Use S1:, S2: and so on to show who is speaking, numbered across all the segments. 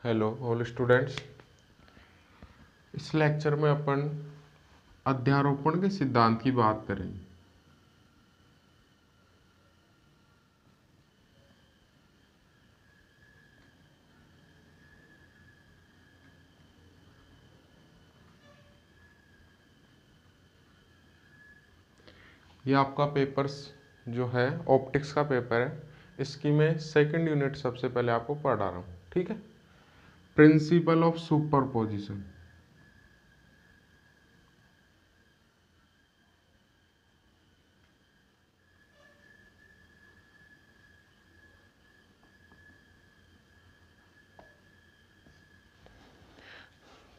S1: Hello all students. इस lecture में अपन अध्यारोपण के सिद्धांत की बात करेंगे। ये आपका पेपर्स जो है ऑप्टिक्स का पेपर है, इसकी मैं सेकंड यूनिट सबसे पहले आपको पढ़ा रहा हूँ। ठीक है, प्रिंसिपल ऑफ सुपरपोजिशन।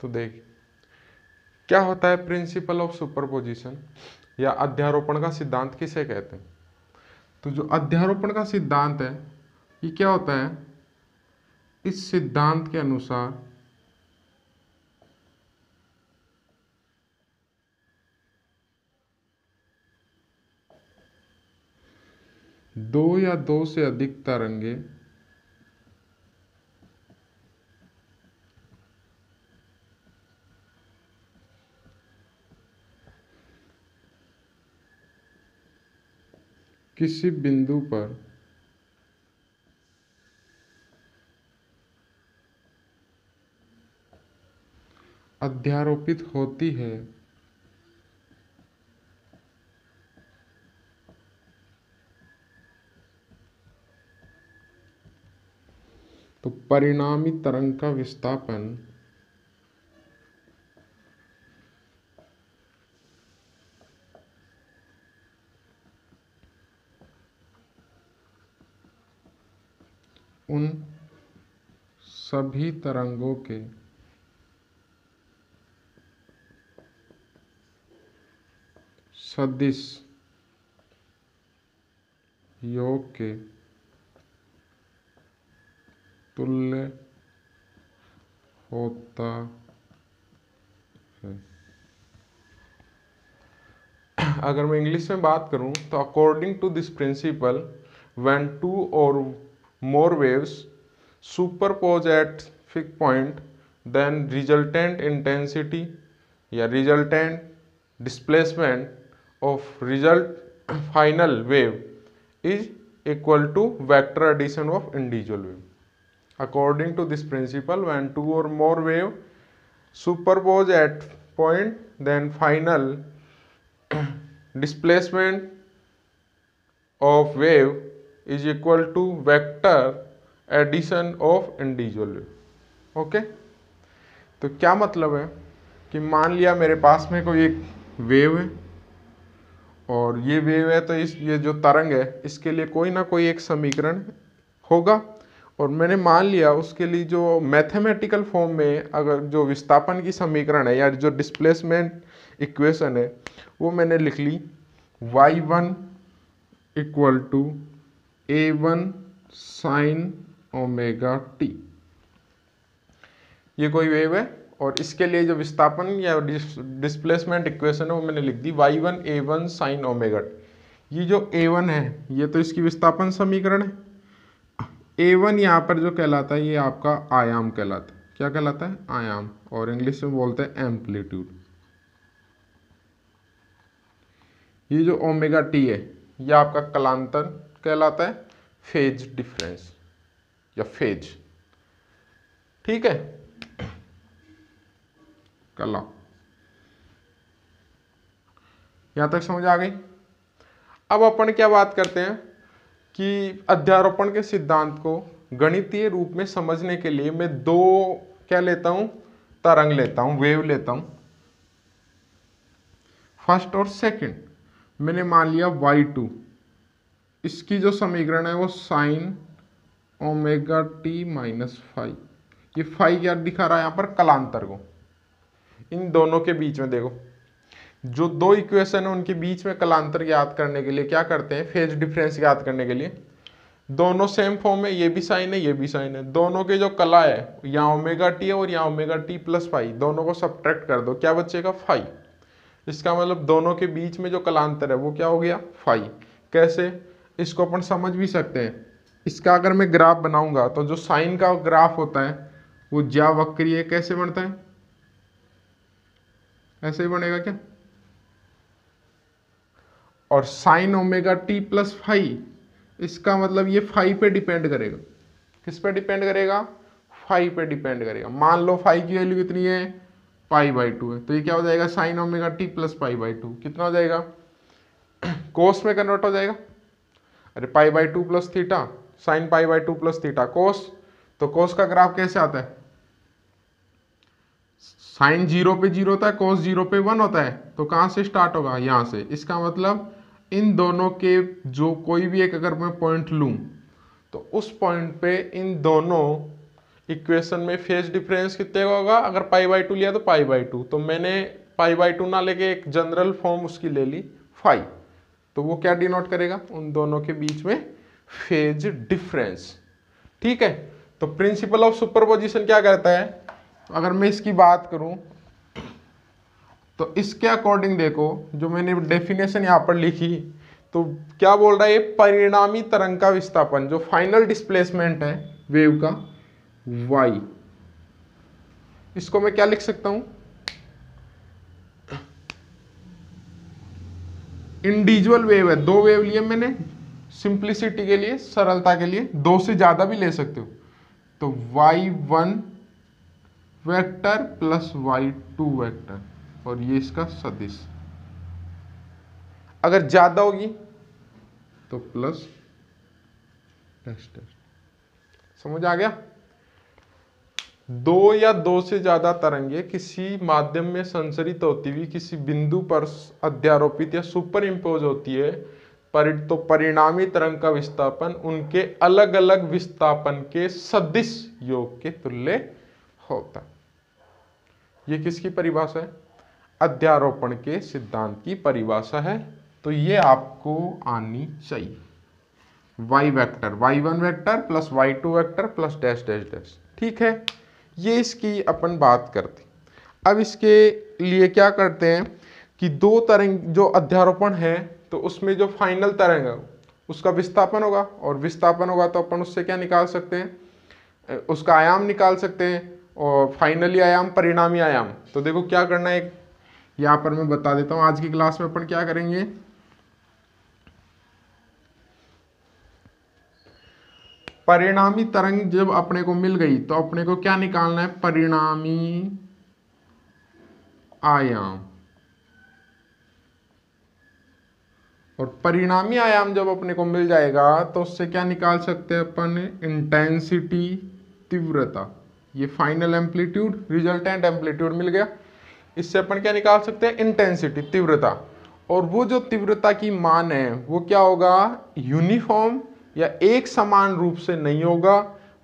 S1: तो देख क्या होता है प्रिंसिपल ऑफ सुपरपोजिशन या अध्यारोपण का सिद्धांत किसे कहते हैं। तो जो अध्यारोपण का सिद्धांत है ये क्या होता है, इस सिद्धांत के अनुसार दो या दो से अधिक तरंगे किसी बिंदु पर अध्यारोपित होती है तो परिणामी तरंग का विस्थापन उन सभी तरंगों के सदिश योग के तुल्य होता है। अगर मैं इंग्लिश में बात करूं तो according to this principle, when two और more waves superpose at fix point, then resultant intensity या resultant displacement of result final wave is equal to vector addition of individual wave. According to this principle, when two or more wave superpose at point, then final displacement of wave is equal to vector addition of individual wave. Okay, तो क्या मतलब है कि मान लिया मेरे पास में कोई एक वेव है और ये वेव है, तो ये जो तरंग है इसके लिए कोई ना कोई एक समीकरण होगा, और मैंने मान लिया उसके लिए जो मैथमेटिकल फॉर्म में अगर जो विस्थापन की समीकरण है या जो डिस्प्लेसमेंट इक्वेशन है वो मैंने लिख ली y1 equal to a1 sine omega T. ये कोई वेव है और इसके लिए जो विस्थापन या डिस्प्लेसमेंट इक्वेशन है वो मैंने लिख दी y1 a1 sine omega T. ये जो a1 है ये तो इसकी विस्थापन समीकरण है। a1 यहाँ पर जो कहलाता है ये आपका आयाम कहलाता है। क्या कहलाता है? आयाम, और इंग्लिश में बोलते हैं एम्पलीट्यूड। ये जो ओमेगा टी है ये आपका कलांतर कहलाता है, फेज डिफरेंस या फेज। ठीक है, कला। यहां तक समझ आ गई। अब अपन क्या बात करते हैं कि अध्यारोपण के सिद्धांत को गणितीय रूप में समझने के लिए मैं दो क्या लेता हूं, तरंग लेता हूं, वेव लेता हूं। फर्स्ट और सेकंड मैंने मान लिया y2, इसकी जो समीकरण है वो sign omega T minus five. ये फाइव क्या दिखा रहा है यहाँ पर? कलांतर को। इन दोनों के बीच में देखो जो दो इक्वेशन है उनके बीच में कलांतर याद करने के लिए क्या करते हैं, फेज डिफरेंस याद करने के लिए दोनों सेम फॉर्म में, ये भी साइन है ये भी साइन है, दोनों के जो कला है यहाँ ओमेगा टी है और यहाँ ओमेगा टी प्लस फाइव, दोनों को सब्ट्रैक्ट कर दो, क्या बचेगा? फाइव। इसका मतलब दोनों के बीच में जो कलांतर है वो क्या हो गया? फाइव। कैसे? इसको अपन समझ भी सकते हैं। इसका अगर मैं ग्राफ बनाऊंगा तो जो साइन का ग्राफ होता है वो ज्यावक्रीय कैसे बनता है, ऐसे ही बनेगा क्या। और sign omega T plus five, इसका मतलब ये फाइव पे डिपेंड करेगा। किस पे डिपेंड करेगा, फाइव पे डिपेंड करेगा। मान लो फाइव की वैल्यू कितनी है, पाई बाई टू है, तो ये क्या हो जाएगा, sign omega T plus pi by two. कितना हो जाएगा, कोस में कन्वर्ट हो जाएगा। अरे pi by two plus theta, sine pi by two plus theta cos, तो कोस का ग्राफ कैसे आता है, साइन 0 पे 0 होता है, कोस 0 पे 1 होता है। तो कहाँ से स्टार्ट होगा, यहाँ से। इसका मतलब इन दोनों के जो कोई भी एक अगर मैं पॉइंट लूँ तो उस पॉइंट पे इन दोनों इक्वेशन में फेज डिफरेंस कितने का होगा। अगर पाई बाई टू लिया तो पाई बाई टू, तो मैंने पाई बाई टू ना लेके एक जनरल फॉर्म उसकी ले ली फाई, तो वो क्या डिनोट करेगा, उन दोनों के बीच में फेज डिफरेंस। ठीक है, तो प्रिंसिपल ऑफ सुपरपोजिशन क्या कहता है, अगर मैं इसकी बात करूं तो इसके अकॉर्डिंग देखो, जो मैंने डेफिनेशन यहां पर लिखी, तो क्या बोल रहा है, ये परिणामी तरंग का विस्थापन, जो फाइनल डिस्प्लेसमेंट है वेव का, y, इसको मैं क्या लिख सकता हूं, इंडिविजुअल वेव है, दो वेव लिए मैंने, सिंप्लिसिटी के लिए, सरलता के लिए, दो से ज्यादा भी ले सकते हो, तो y1 vector plus y2 vector, और ये इसका सदिश। अगर ज्यादा होगी तो प्लस डैश डैश। समझ आ गया। दो या दो से ज्यादा तरंगे किसी माध्यम में संचरित होती हुई किसी बिंदु पर अध्यारोपित या सुपर इम्पोज होती है, तो परिणामी तरंग का विस्थापन उनके अलग अलग विस्थापन के सदिश योग के तुल्य होता है। ये किसकी परिभाषा है, अध्यारोपण के सिद्धांत की परिभाषा है। तो ये आपको आनी चाहिए, y vector, y1 vector plus y2 vector plus dash dash dash. ठीक है, ये इसकी अपन बात करते। अब इसके लिए क्या करते हैं कि दो तरंग जो अध्यारोपण है, तो उसमें जो फाइनल तरंग है उसका विस्थापन होगा, और विस्थापन होगा तो अपन उससे क्या निकाल सकते हैं, उसका आयाम निकाल सकते हैं, और फाइनली आयाम परिणामी आयाम। तो देखो क्या करना है, यहाँ पर मैं बता देता हूँ। आज की क्लास में अपन क्या करेंगे, परिणामी तरंग जब अपने को मिल गई तो अपने को क्या निकालना है, परिणामी आयाम। और परिणामी आयाम जब अपने को मिल जाएगा तो उससे क्या निकाल सकते हैं अपन, इंटेंसिटी, तीव्रता। ये फाइनल एम्पलीट्यूड, रिजल्टेंट एम्पलीट्यूड मिल गया। इससे अपन क्या निकाल सकते हैं, इंटेंसिटी, तीव्रता। और वो जो तीव्रता की मान है वो क्या होगा, यूनिफॉर्म या एक समान रूप से नहीं होगा,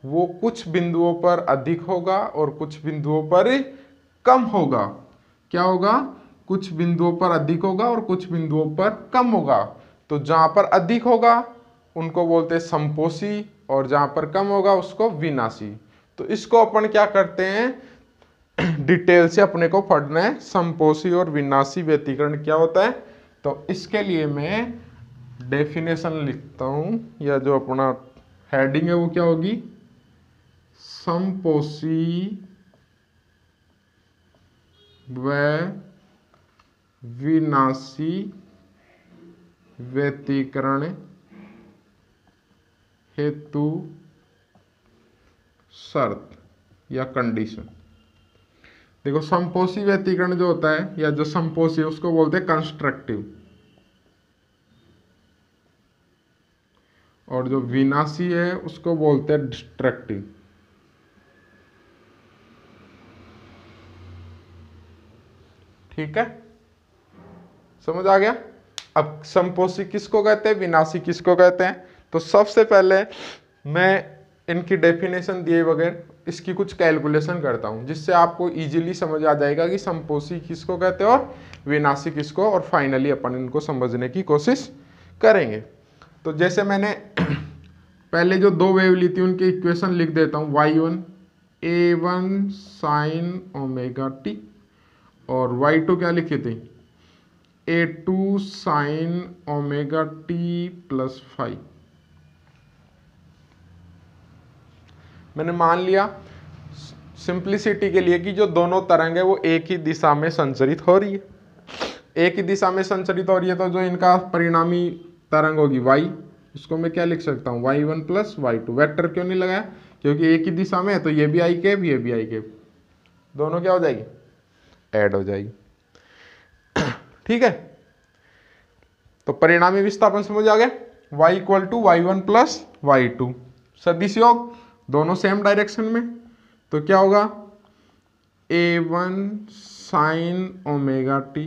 S1: वो कुछ बिंदुओं पर अधिक होगा और कुछ बिंदुओं पर कम होगा। क्या होगा, कुछ बिंदुओं पर अधिक होगा और कुछ बिंदुओं पर कम होगा। तो जहां पर अधिक होगा उनको बोलते हैं संपोषी, और जहां पर कम होगा उसको विनाशी। तो इसको अपन क्या करते हैं, डिटेल से अपने को पढ़ना है, संपोषी और विनाशी व्यतिकरण क्या होता है। तो इसके लिए मैं डेफिनेशन लिखता हूं, या जो अपना हेडिंग है वो क्या होगी, संपोषी व विनाशी व्यतिकरण हेतु शर्त या कंडीशन। देखो संपोषी व्यतिकरण जो होता है, या जो संपोषी है उसको बोलते हैं कंस्ट्रक्टिव, और जो विनाशी है उसको बोलते हैं डिस्ट्रक्टिव। ठीक है, समझ आ गया। अब संपोषी किसको कहते हैं, विनाशी किसको कहते हैं। तो सबसे पहले मैं इनकी डेफिनेशन दिए बगैर इसकी कुछ कैलकुलेशन करता हूं, जिससे आपको इजीली समझ आ जाएगा कि संपोषी किसको कहते हैं और विनाशी किसको, और फाइनली अपन इनको समझने की कोशिश करेंगे। तो जैसे मैंने पहले जो दो वेव ली थी उनकी इक्वेशन लिख देता हूँ, y1 a1 sine omega T, और y2 क्या लिखी थी, a2 sine omega T plus 5। मैंने मान लिया सिंप्लिसिटी के लिए कि जो दोनों तरंग है वो एक ही दिशा में संचरित हो रही है, एक ही दिशा में संचरित हो रही है, तो जो इनका परिणामी तरंग होगी y, उसको मैं क्या लिख सकता हूँ y1 प्लस y2। वेक्टर क्यों नहीं लगाया, क्योंकि एक ही दिशा में है, तो ये भी आई कैप ये भी आई कैप, दोनों क्या हो जाएगी, ऐड हो जाएगी। ठीक है, तो परिणामी विस्थापन समझ आ गया, y equal to y1 plus y2, सदिश योग दोनों सेम डायरेक्शन में, तो क्या होगा a1 sine omega T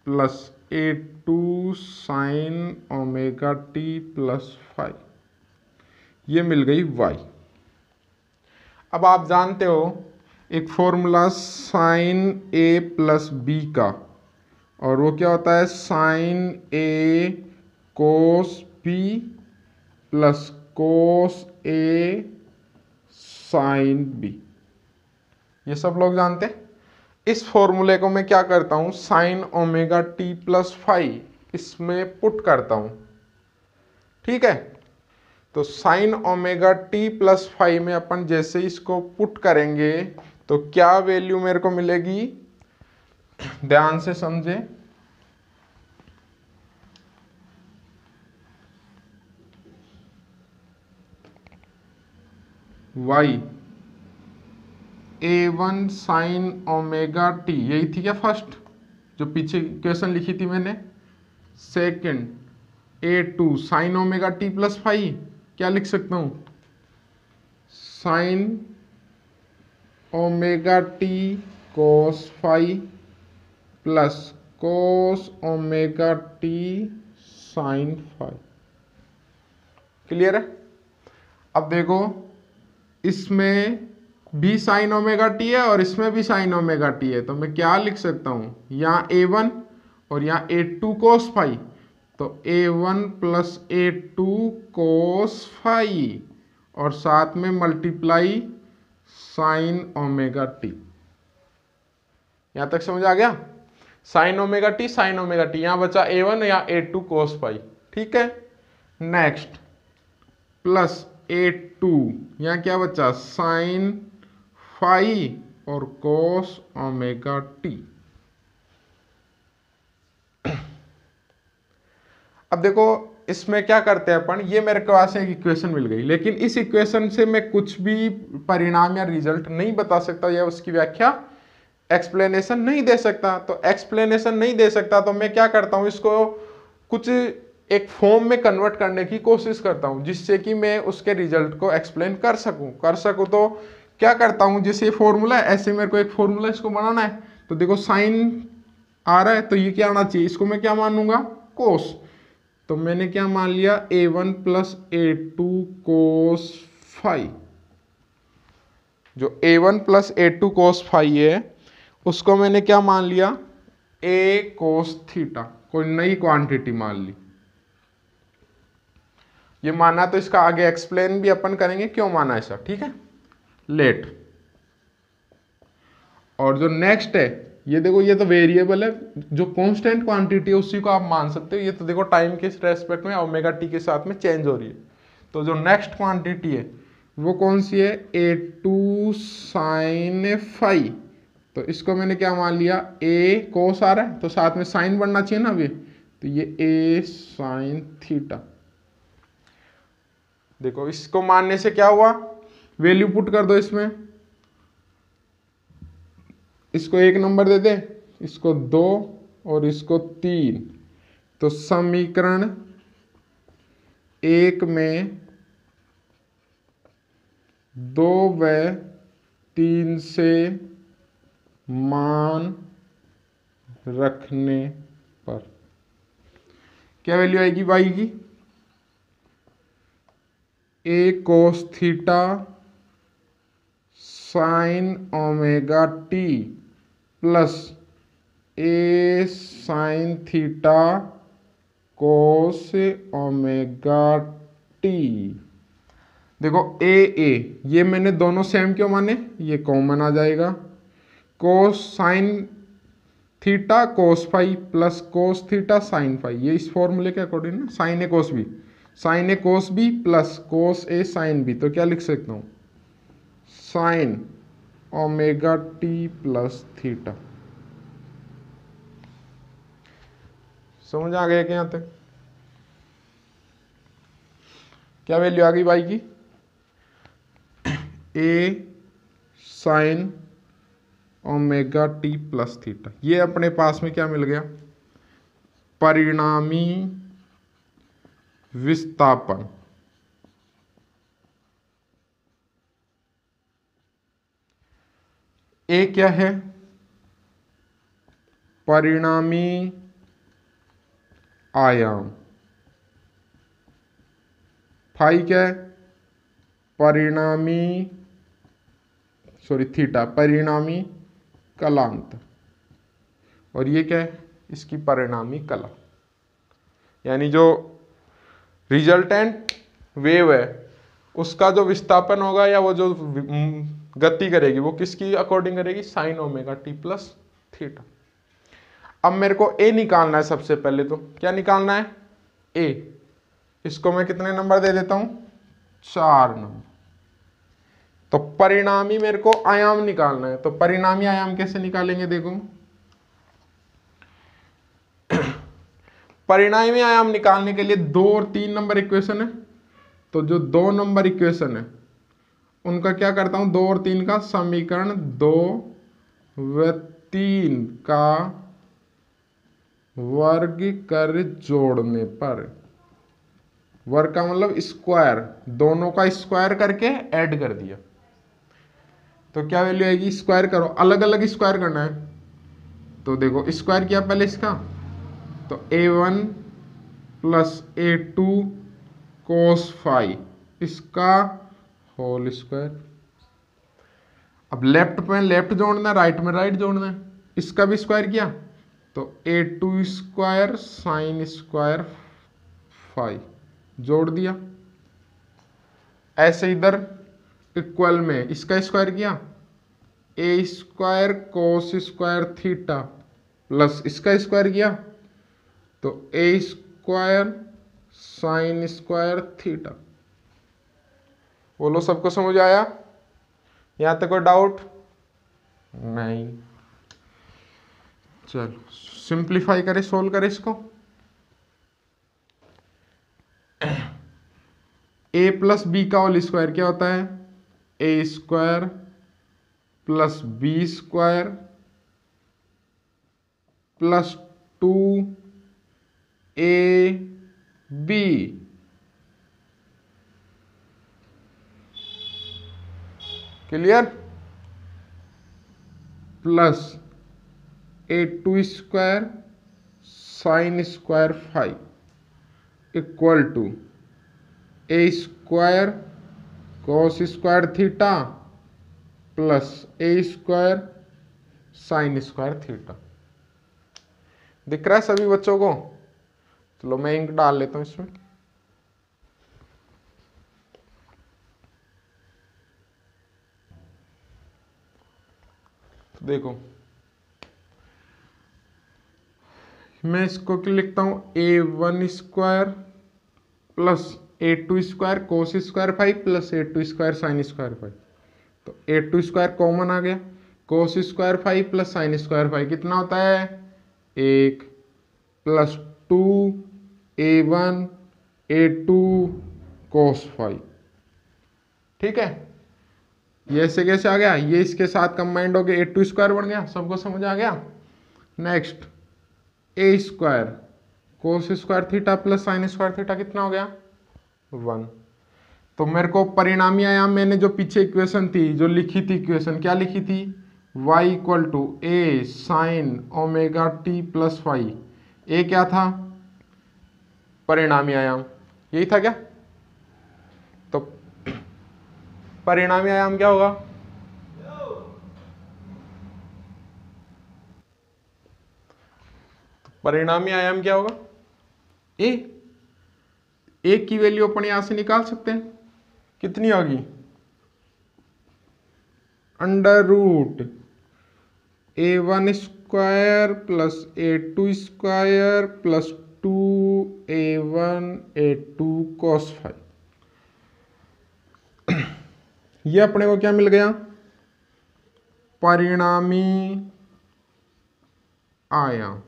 S1: plus a2 sine omega T plus 5, ये मिल गई y। अब आप जानते हो एक formula sine a plus B का, और वो क्या होता है sine a cos b plus cos a sine b, ये सब लोग जानते हैं। इस फॉर्मूले को मैं क्या करता हूं साइन ओमेगा टी प्लस 5 इसमें पुट करता हूं, ठीक है। तो साइन ओमेगा टी प्लस 5 में अपन जैसे इसको पुट करेंगे तो क्या वैल्यू मेरे को मिलेगी, ध्यान से समझे, y a1 sine omega T, यही थी क्या फर्स्ट जो पीछे इक्वेशन लिखी थी मैंने, second a2 sine omega T plus 5, क्या लिख सकता हूं sine omega T cos 5 plus cos omega T sine 5। Clear है। अब देखो इसमें भी साइन ओमेगा टी है और इसमें भी साइन ओमेगा टी है, तो मैं क्या लिख सकता हूँ यहाँ a1 और यहाँ a2 कोस 5, तो a1 प्लस a2 कोस 5 और साथ में मल्टीप्लाई साइन ओमेगा टी। यहां तक समझ आ गया, sign omega T sign omega T, यहां बचा a1 या a2 कोस 5, ठीक है। नेक्स्ट प्लस a2, यहाँ क्या बचा साइन 5 और कोस ओमेगा टी। अब देखो इसमें क्या करते हैं अपन, ये मेरे पास एक इक्वेशन मिल गई, लेकिन इस इक्वेशन से मैं कुछ भी परिणाम या रिजल्ट नहीं बता सकता या उसकी व्याख्या एक्सप्लेनेशन नहीं दे सकता। तो एक्सप्लेनेशन नहीं दे सकता तो मैं क्या करता हूं, इसको कुछ एक फॉर्म में कन्वर्ट करने की कोशिश करता हूं जिससे कि मैं उसके रिजल्ट को एक्सप्लेन कर सकूं। तो क्या करता हूं, जैसे फॉर्मूला है ऐसे मेरे को एक फॉर्मूला इसको बनाना है, तो देखो साइन आ रहा है तो ये क्या आना चाहिए, इसको मैं क्या मानूंगा कोस, तो मैंने क्या मान लिया a1 प्लस a2 कोस 5। जो a1 प्लस a2 कोस 5 है उसको मैंने क्या मान लिया a कोस थीटा, कोई नई क्वांटिटी मान ली। ये माना तो इसका आगे एक्सप्लेन भी अपन करेंगे क्यों माना ऐसा, ठीक है। लेट, और जो नेक्स्ट है ये देखो, ये तो वेरिएबल है, जो कांस्टेंट क्वांटिटी है उसी को आप मान सकते हो। ये तो देखो टाइम के रेस्पेक्ट में ओमेगा टी के साथ में चेंज हो रही है। तो जो नेक्स्ट क्वांटिटी है वो कौन सी है, a2 साइन 5, तो इसको मैंने क्या मान लिया a कोस आ रहा है तो साथ में साइन बढ़ना चाहिए ना अभी, तो ये a साइन थीटा। देखो इसको मानने से क्या हुआ, वैल्यू पुट कर दो इसमें, इसको 1 नंबर दे दे, इसको 2 और इसको 3, तो समीकरण 1 में 2 व 3 से मान रखने पर क्या वैल्यू आएगी y की, a cos theta sine omega T plus a sine theta cos omega T. देखो a ये मैंने दोनों सेम क्यों माने, ये कॉमन आ जाएगा, कोस sine theta cos 5 plus cos theta sine 5, ये इस फॉर्मूले के अकॉर्डिंग ना, साइन ए कोस बी, साइन ए कोस बी प्लस कोस ए साइन बी, तो क्या लिख सकता हूँ sign omega T plus theta. समझ आ गया क्या यहाँ तक? क्या वैल्यू आ गई बाई की? A sine omega T plus theta. ये अपने पास में क्या मिल गया? परिणामी विस्थापन। ए क्या है? परिणामी आयाम। फाई क्या है? परिणामी थीटा परिणामी कलांत। और ये क्या है? इसकी परिणामी कला। यानी जो रिजल्टेंट वेव है उसका जो विस्थापन होगा या वो जो गति करेगी वो किसकी अकॉर्डिंग करेगी? Sign omega T plus theta. अब मेरे को ए निकालना है। सबसे पहले तो क्या निकालना है? ए। इसको मैं कितने नंबर दे देता हूं? 4 नंबर। तो परिणामी मेरे को आयाम निकालना है। तो परिणामी आयाम कैसे निकालेंगे? देखो, परिणामी आयाम निकालने के लिए 2 और 3 नंबर इक्वेशन है। तो जो 2 नंबर इक्वेशन है उनका क्या करता हूं? 2 और 3 का समीकरण 2 व 3 का वर्ग कर जोड़ने पर, वर्ग का मतलब स्क्वायर, दोनों का स्क्वायर करके ऐड कर दिया तो क्या वैल्यू आएगी? स्क्वायर करो, अलग अलग स्क्वायर करना है। तो देखो स्क्वायर किया पहले इसका, तो a1 plus a2 cos phi इसका होल स्क्वायर। अब लेफ्ट में लेफ्ट जोड़ना है, राइट में राइट जोड़ना है। इसका भी स्क्वायर किया तो a2 square sine square phi जोड़ दिया। ऐसे इधर इक्वल में इसका स्क्वायर किया, a square cos square theta plus इसका स्क्वायर किया तो a square sine square theta. बोलो सबको समझ आया? यहां तक कोई डाउट नहीं? चलो सिंप्लीफाई करें, सोल्व करें इसको। ए प्लस बी का होल स्क्वायर क्या होता है? A square plus b square plus 2ab clear, plus a2 square sine square five equal to a square cos square theta plus a square sine square theta. दिख रहा है सभी बच्चों को? चलो मैं इंक डाल लेता हूं इसमें। तो देखो मैं इसको क्या लिखता हूं? a1 square plus a2 square cos square five plus a2 square sine square five. तो a2 स्क्वायर कॉमन आ गया, cos square five plus sine square five कितना होता है? 1 प्लस 2a1 a2 कोस फाइव। ठीक है, ये ऐसे कैसे आ गया? ये इसके साथ कंबाइंड हो गया, a2 स्क्वायर बन गया। सबको समझ आ गया? Next a square cos square theta plus sine square theta कितना हो गया? 1। तो मेरे को परिणामी आयाम, मैंने जो पीछे इक्वेशन थी जो लिखी थी, इक्वेशन क्या लिखी थी? y equal to a sine omega T plus phi. A क्या था? परिणामी आयाम, यही था क्या? तो परिणामी आयाम क्या होगा? परिणामी आयाम क्या होगा? ए की वैल्यू अपन यहां से निकाल सकते हैं, कितनी होगी? Under root a1 square plus a2 square plus 2a1 a2 cos five. ये अपने को क्या मिल गया? परिणामी आयाम।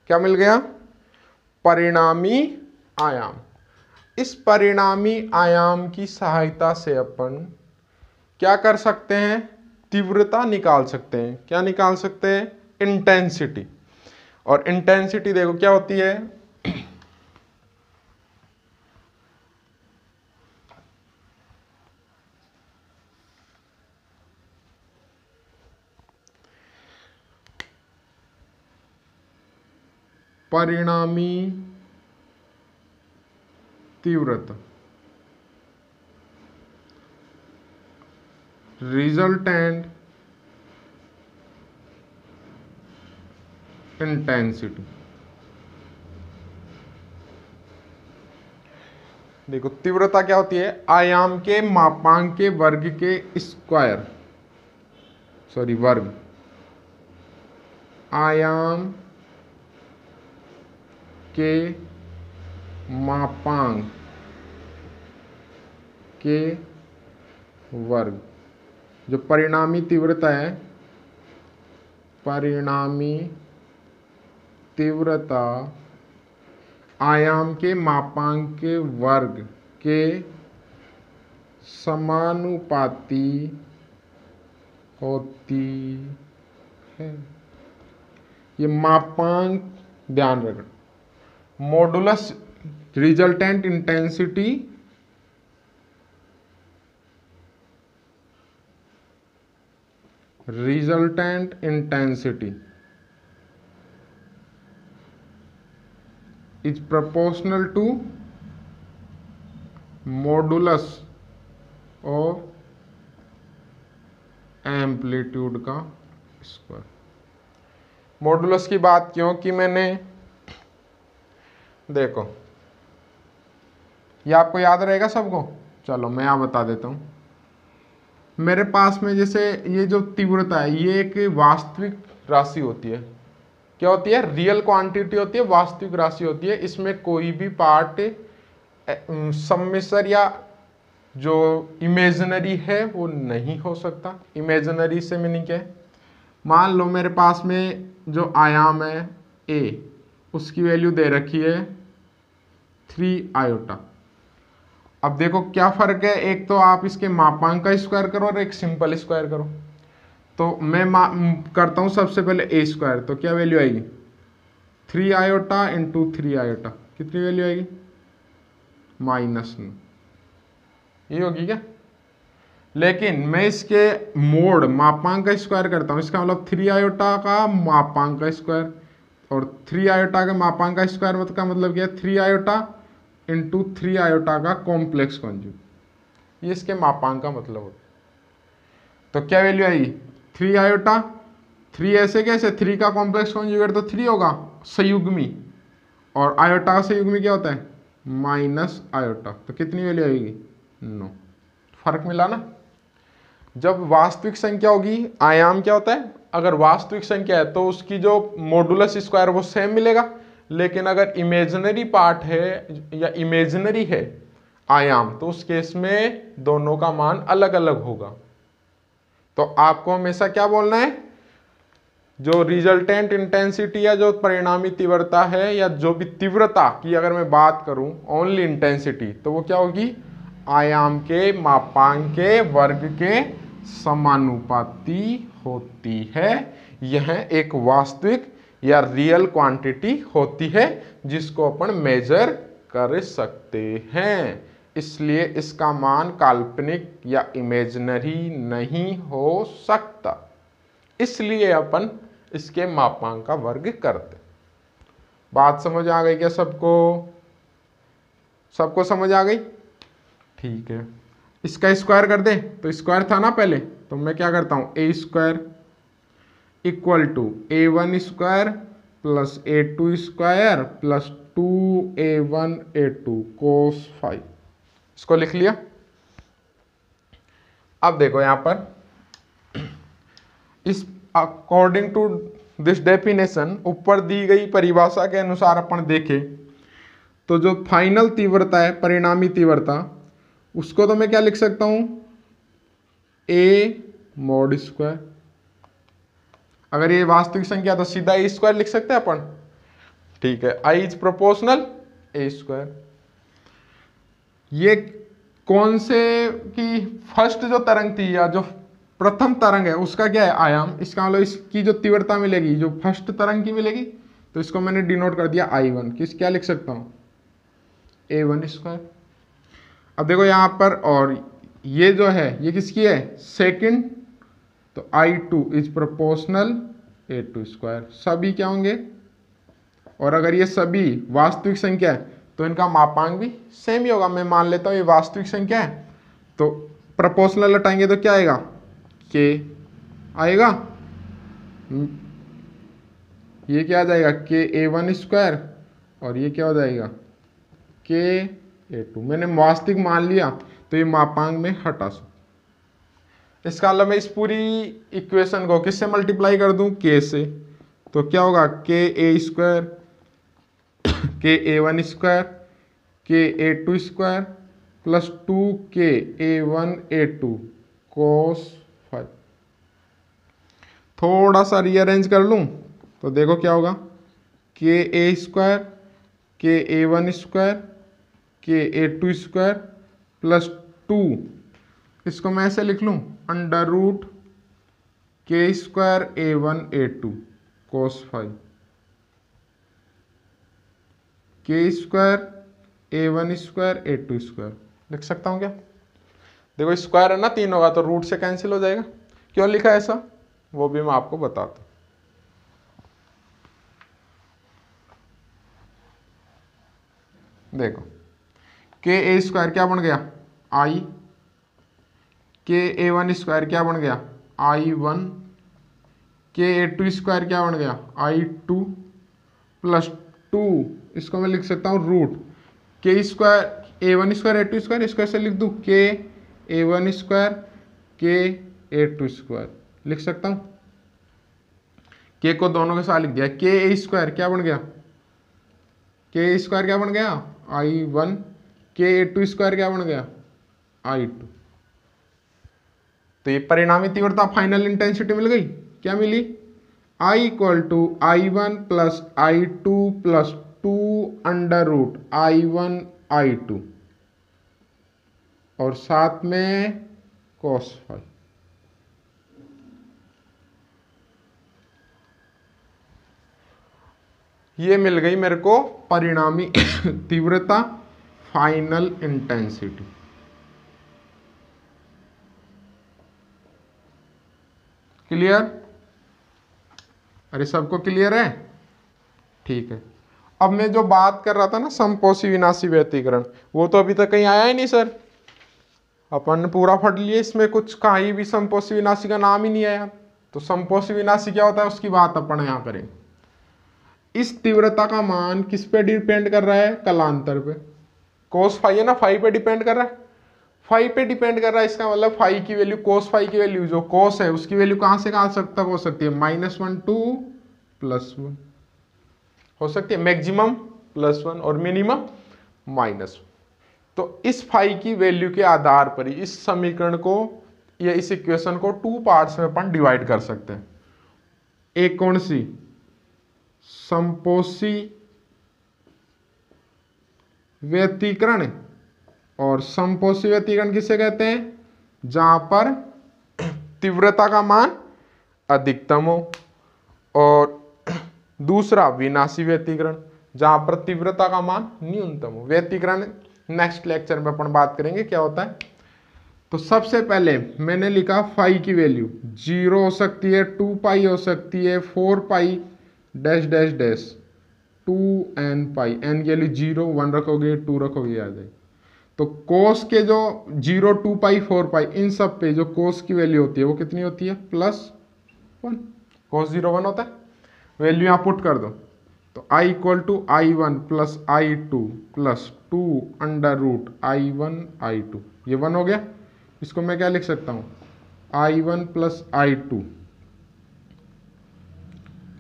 S1: क्या मिल गया? परिणामी आयाम। इस परिणामी आयाम की सहायता से अपन क्या कर सकते हैं? तीव्रता निकाल सकते हैं। क्या निकाल सकते हैं? इंटेंसिटी। और इंटेंसिटी देखो क्या होती है? परिणामी तीव्रता, रिजल्टेंट इंटेंसिटी। देखो तीव्रता क्या होती है? आयाम के मापांक के वर्ग के स्क्वायर, सॉरी वर्ग, आयाम के मापांक के वर्ग। जो परिणामी तीव्रता है, परिणामी तीव्रता आयाम के मापांक के वर्ग के समानुपाती होती है। ये मापांक ध्यान रखना। Modulus resultant intensity is proportional to modulus of amplitude का स्क्वायर। मॉडुलस की बात क्यों की मैंने? देखो ये आपको याद रहेगा सबको। चलो मैं यहाँ बता देता हूँ। मेरे पास में जैसे ये जो तीव्रता है, ये एक वास्तविक राशि होती है। क्या होती है? रियल क्वांटिटी होती है, वास्तविक राशि होती है। इसमें कोई भी पार्ट सम्मिश्र या जो इमेजिनरी है वो नहीं हो सकता। इमेजिनरी से मीनिंग क्या है? मान लो मेरे पास में जो आयाम है a, उसकी वैल्यू दे रखी है 3 आयोटा। अब देखो क्या फर्क है, एक तो आप इसके मापांक का स्क्वायर करो और एक सिंपल स्क्वायर करो। तो मैं करता हूं सबसे पहले a स्क्वायर, तो क्या वैल्यू आएगी? 3 आयोटा इंटू 3 आयोटा, कितनी वैल्यू आएगी? -9। ये होगी क्या? लेकिन मैं इसके मोड मापांक का स्क्वायर करता हूं, इसका मतलब 3 आयोटा का मापांक का स्क्वायर, और 3 आयोटा के मापांक का स्क्वायर का मतलब क्या है? 3 आयोटा इंटू 3 आयोटा का कॉम्प्लेक्स कॉन्जुगेट। ये इसके मापांक का मतलब होता है। तो क्या वैल्यू आएगी? 3 आयोटा, 3 ऐसे कैसे? 3 का कॉम्प्लेक्स कॉन्जुगेट तो 3 होगा, संयुग्मी, और आयोटा का संयुग्मी क्या होता है? Minus iota. तो कितनी वैल्यू आएगी? 9। फर्क मिला ना? जब वास्तविक संख्या होगी, आयाम क्या होता है? अगर वास्तविक संख्या है तो उसकी जो मॉडुलस स्क्वायर वो सेम मिलेगा। लेकिन अगर इमेजिनरी पार्ट है या इमेजिनरी है आयाम, तो उस केस में दोनों का मान अलग अलग होगा। तो आपको हमेशा क्या बोलना है? जो रिजल्टेंट इंटेंसिटी या जो परिणामी तीव्रता है, या जो भी तीव्रता की अगर मैं बात करूं ओनली इंटेंसिटी, तो वो क्या होगी? आयाम के मापांक के वर्ग के समानुपाती होती है। यह एक वास्तविक या रियल क्वांटिटी होती है जिसको अपन मेजर कर सकते हैं। इसलिए इसका मान काल्पनिक या इमेजिनरी नहीं हो सकता। इसलिए अपन इसके मापांक का वर्ग करते। बात समझ आ गई क्या सबको? सबको समझ आ गई? ठीक है। इसका स्क्वायर कर दे, तो स्क्वायर था ना पहले, तो मैं क्या करता हूं? A square equal to A1 square plus A2 square plus 2A1 A2 cos 5। इसको लिख लिया। अब देखो यहां पर, इस अकॉर्डिंग टू दिस डेफिनेशन, ऊपर दी गई परिभाषा के अनुसार अपन देखें तो जो फाइनल तीव्रता है, परिणामी तीव्रता, उसको तो मैं क्या लिख सकता हूं? A mod square. अगर ये वास्तविक संख्या तो सीधा ए स्क्वायर लिख सकते हैं अपन, ठीक है। I is proportional A square. ये कौन से की फर्स्ट जो तरंग थी या जो प्रथम तरंग है उसका क्या है आयाम, इसका मतलब इसकी जो तीव्रता मिलेगी जो फर्स्ट तरंग की मिलेगी, तो इसको मैंने डिनोट कर दिया I1। किस क्या लिख सकता हूं A1 स्क्वायर। अब देखो यहां पर, और ये जो है ये किसकी है सेकंड, तो I2 is proportional A2 square. सभी क्या होंगे, और अगर ये सभी वास्तविक संख्या है तो इनका मापांक भी सेम ही होगा। मैं मान लेता हूं ये वास्तविक संख्या है, तो प्रोपोर्शनल हटाएंगे तो क्या आएगा के आएगा, ये क्या आ जाएगा के A1 स्क्वायर, और ये क्या हो जाएगा के A2। मैंने वास्तविक मान लिया तो ये मापांक में हटा सकूं। इसका मतलब मैं इस पूरी इक्वेशन को किससे मल्टीप्लाई कर दूं के से, तो क्या होगा के ए स्क्वायर के A1 स्क्वायर के A2 स्क्वायर प्लस 2 के A1 A2 कोस 5। थोड़ा सा रीअरेंज कर लूं तो देखो क्या होगा के ए स्क्वायर के A1 स्क्वायर के A2 स्क्वायर प्लस 2, इसको मैं ऐसे लिख लूं अंडर रूट के स्क्वायर A1 A2 कोस 5 के square A1 square A2 square लिख सकता हूं क्या। देखो स्क्वायर है ना, 3 होगा तो रूट से कैंसिल हो जाएगा। क्यों लिखा है ऐसा वो भी मैं आपको बताता हूं। देखो के ए स्क्वायर क्या बन गया आई, के A1 स्क्वायर क्या बन गया I1, के A2 स्क्वायर क्या बन गया I2 प्लस 2, इसको मैं लिख सकता हूँ रूट के square A1 square A2 square, इसको ऐसे लिख दूँ के A1 स्क्वायर के A2 स्क्वायर लिख सकता हूँ। के को दोनों के साथ लिख दिया। के ए स्क्वायर क्या बन गया, के स्क्वायर क्या बन गया I1, के A2 स्क्वायर क्या बन गया I2। तो ये परिणामी तीव्रता फाइनल इंटेंसिटी मिल गई। क्या मिली I equal to I1 plus I2 plus 2 under root I1 I2 और साथ में cos 5। ये मिल गई मेरे को परिणामी तीव्रता फाइनल इंटेंसिटी। क्लियर, अरे सबको क्लियर है, ठीक है। अब मैं जो बात कर रहा था ना समपोषी विनाशी व्यतिकरण, वो तो अभी तक कहीं आया ही नहीं सर। अपन ने पूरा पढ़ लिया, इसमें कुछ कहीं भी समपोषी विनाशी का नाम ही नहीं आया। तो समपोषी विनाशी क्या होता है उसकी बात अपन यहाँ करें। इस तीव्रता का मान किस पे डिपेंड कर रहा है, कलांतर पे। कोस फाई है ना, फाई पे डिपेंड कर रहा है, फाई पे डिपेंड कर रहा है। इसका मतलब फाई की वैल्यू, कोस फाई की वैल्यू जो कोस है उसकी वैल्यू कहां से कहां तक हो सकती है, -1 टू +1 हो सकती है, मैक्सिमम +1 और मिनिमम -1। तो इस फाई की वैल्यू के आधार पर ही इस समीकरण को या इस इक्वेशन को 2 पार्ट्स में अपन डिवाइड कर सकते हैं। एक कौन सी, समपोषी व्यतिकरण, और समपोषी व्यतिकरण किसे कहते हैं, जहां पर तीव्रता का मान अधिकतम हो, और दूसरा विनाशी व्यतिकरण जहां पर तीव्रता का मान न्यूनतम हो। व्यतिकरण नेक्स्ट लेक्चर में अपन बात करेंगे क्या होता है। तो सबसे पहले मैंने लिखा फाई की वैल्यू 0 हो सकती है, 2 पाई हो सकती है, 4 पाई डैश डैश डैश 2n पाई, n की वैल्यू 0 1 रखोगे 2 रखोगे आ जाएगी। तो कोस के जो 0 2 पाई 4 पाई इन सब पे जो कोस की वैल्यू होती है वो कितनी होती है +1। कोस 0 1 होता है, वैल्यू यहाँ पुट कर दो। तो I equal to I1 plus I2 plus 2 under root I1 I2, ये 1 हो गया। इसको मैं क्या लिख सकता हूँ I1 प्लस I2,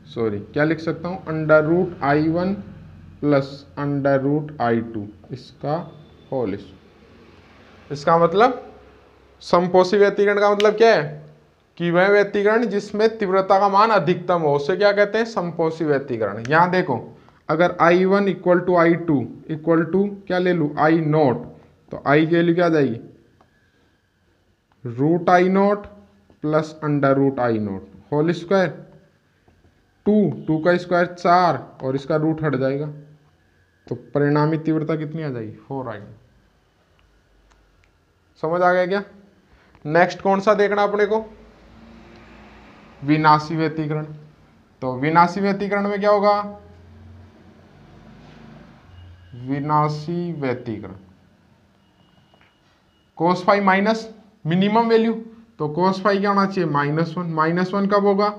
S1: सॉरी क्या लिख सकता हूँ under root I1 plus under root I2 इसका होल। इसका मतलब समपोषी व्यतिकरण का मतलब क्या है कि वह व्यतिकरण जिसमें तीव्रता का मान अधिकतम हो उसे क्या कहते हैं, समपोषी व्यतिकरण। यहां देखो अगर I1 equal to I2 equal to क्या ले लूँ I0, तो I की वैल्यू क्या आ जाएगी √I0 plus √I0 whole square, 2 का स्क्वायर 4 और इसका रूट हट जाएगा, तो परिणामी तीव्रता कितनी आ जाएगी 4I0। समझ आ गया क्या? नेक्स्ट कौन सा देखना अपने को, विनाशी व्यतिकरण। तो विनाशी व्यतिकरण में क्या होगा, विनाशी व्यतिकरण cos phi minus minimum value, तो cos फाई क्या होना चाहिए -1, -1 कब होगा,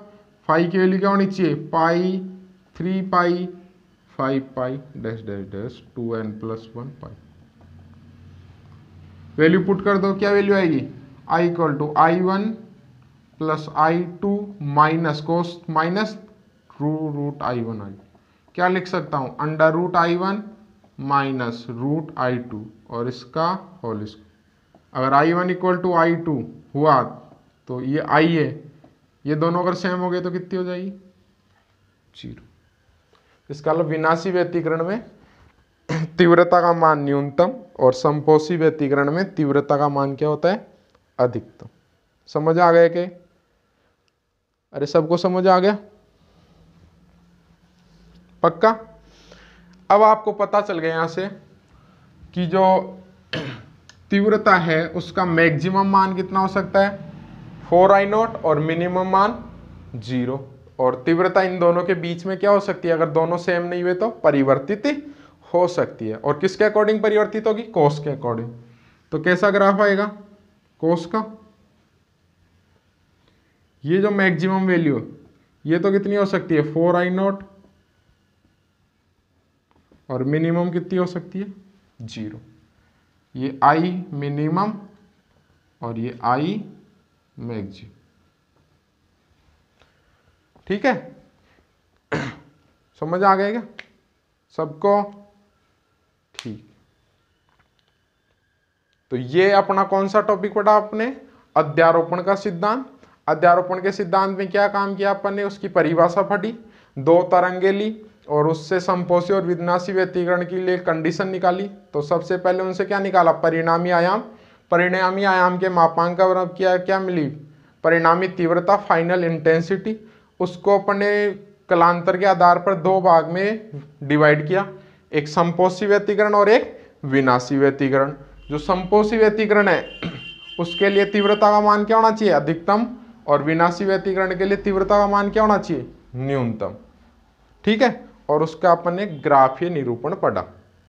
S1: फाई की वैल्यू क्या होनी चाहिए pi, 3 pi 5 pi dash dash dash 2n + 1 pi. Value put कर दो, क्या वैल्यू आएगी I equal to I1 plus I2 minus cos minus √I1 I, क्या लिख सकता हूँ √I1 माइनस √I2 और इसका होल स्क्वायर। अगर I1 इक्वल टू I2 हुआ तो ये I है, ये दोनों अगर सेम हो गए तो कितनी हो जाएगी 0। इसका मतलब विनाशी व्यतिकरण में तीव्रता का मान न्यूनतम और समपोषी व्यतिकरण में तीव्रता का मान क्या होता है अधिकतम। समझ आ गया के? अरे सबको समझ आ गया पक्का? अब आपको पता चल गया यहां से कि जो तीव्रता है उसका मैक्सिमम मान कितना हो सकता है 4I0 और मिनिमम मान 0, और तीव्रता इन दोनों के बीच में क्या हो सकती है, अगर दोनों सेम नहीं हुए तो परिवर्तित हो सकती है। और किसके अकॉर्डिंग परिवर्तित होगी, कोस के अकॉर्डिंग। तो कैसा ग्राफ आएगा कोस का, ये जो मैक्सिमम वैल्यू ये तो कितनी हो सकती है 4I0 और मिनिमम कितनी हो सकती है 0। ये I मिनिमम और ये I मैक्सिमम, ठीक है? समझ आ गया क्या सबको? ठीक, तो ये अपना कौन सा टॉपिक पढ़ा आपने, अध्यारोपण का सिद्धांत। अध्यारोपण के सिद्धांत में क्या काम किया अपन ने, उसकी परिभाषा पढ़ी, 2 तरंगे ली और उससे समपोषी और विनाशी व्यतिकरण के लिए कंडीशन निकाली। तो सबसे पहले उनसे क्या निकाला, परिणामी आयाम। परिणामी आयाम के मापांक का क्या मिली, परिणामी तीव्रता फाइनल इंटेंसिटी। उसको अपने कलांतर के आधार पर 2 भाग में डिवाइड किया, एक समपोषी व्यतिकरण और एक विनाशी व्यतिकरण। जो समपोषी व्यतिकरण है उसके लिए तीव्रता का मान क्या होना चाहिए अधिकतम, और विनाशी व्यतिकरण के लिए तीव्रता का मान क्या होना चाहिए न्यूनतम, ठीक है? और उसका अपन ने ग्राफीय निरूपण पढ़ा।